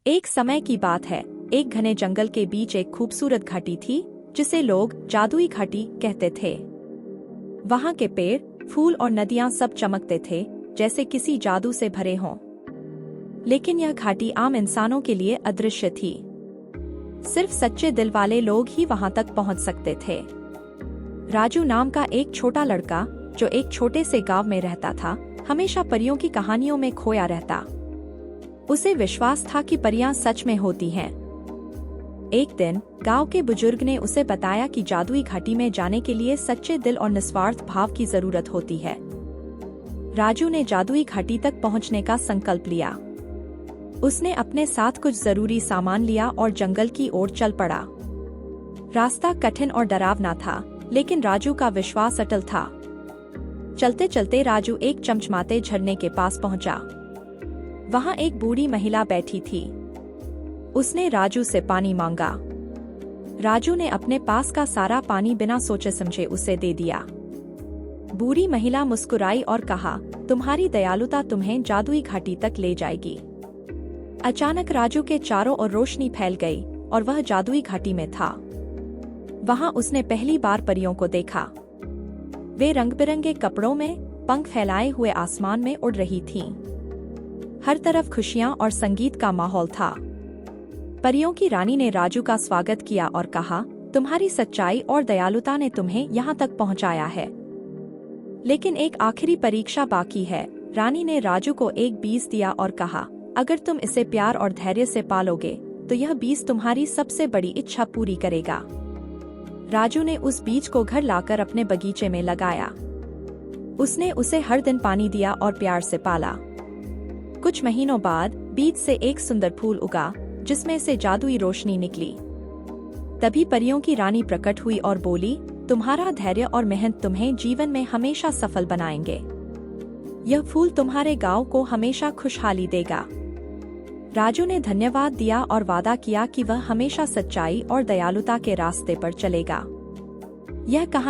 एक समय की बात है, एक घने जंगल के बीच एक खूबसूरत घाटी थी जिसे लोग जादुई घाटी कहते थे। वहां के पेड़, फूल और नदियां सब चमकते थे जैसे किसी जादू से भरे हों। लेकिन यह घाटी आम इंसानों के लिए अदृश्य थी। सिर्फ सच्चे दिल वाले लोग ही वहां तक पहुंच सकते थे। राजू नाम का एक छोटा लड़का जो एक छोटे से गांव में रहता था, हमेशा परियों की कहानियों में खोया रहता। उसे विश्वास था कि परियां सच में होती हैं। एक दिन गांव के बुजुर्ग ने उसे बताया कि जादुई घाटी में जाने के लिए सच्चे दिल और निस्वार्थ भाव की जरूरत होती है। राजू ने जादुई घाटी तक पहुंचने का संकल्प लिया। उसने अपने साथ कुछ जरूरी सामान लिया और जंगल की ओर चल पड़ा। रास्ता कठिन और डरावना था, लेकिन राजू का विश्वास अटल था। चलते चलते राजू एक चमचमाते झरने के पास पहुंचा। वहां एक बूढ़ी महिला बैठी थी। उसने राजू से पानी मांगा। राजू ने अपने पास का सारा पानी बिना सोचे समझे उसे दे दिया। बूढ़ी महिला मुस्कुराई और कहा, तुम्हारी दयालुता तुम्हें जादुई घाटी तक ले जाएगी। अचानक राजू के चारों ओर रोशनी फैल गई और वह जादुई घाटी में था। वहां उसने पहली बार परियों को देखा। वे रंग बिरंगे कपड़ों में, पंख फैलाए हुए आसमान में उड़ रही थीं। हर तरफ खुशियां और संगीत का माहौल था। परियों की रानी ने राजू का स्वागत किया और कहा, तुम्हारी सच्चाई और दयालुता ने तुम्हें यहाँ तक पहुँचाया है। लेकिन एक आखिरी परीक्षा बाकी है। रानी ने राजू को एक बीज दिया और कहा, अगर तुम इसे प्यार और धैर्य से पालोगे तो यह बीज तुम्हारी सबसे बड़ी इच्छा पूरी करेगा। राजू ने उस बीज को घर लाकर अपने बगीचे में लगाया। उसने उसे हर दिन पानी दिया और प्यार से पाला। कुछ महीनों बाद बीज से एक सुंदर फूल उगा जिसमें से जादुई रोशनी निकली। तभी परियों की रानी प्रकट हुई और बोली, तुम्हारा धैर्य और मेहनत तुम्हें जीवन में हमेशा सफल बनाएंगे। यह फूल तुम्हारे गांव को हमेशा खुशहाली देगा। राजू ने धन्यवाद दिया और वादा किया कि वह हमेशा सच्चाई और दयालुता के रास्ते पर चलेगा। यह कहानी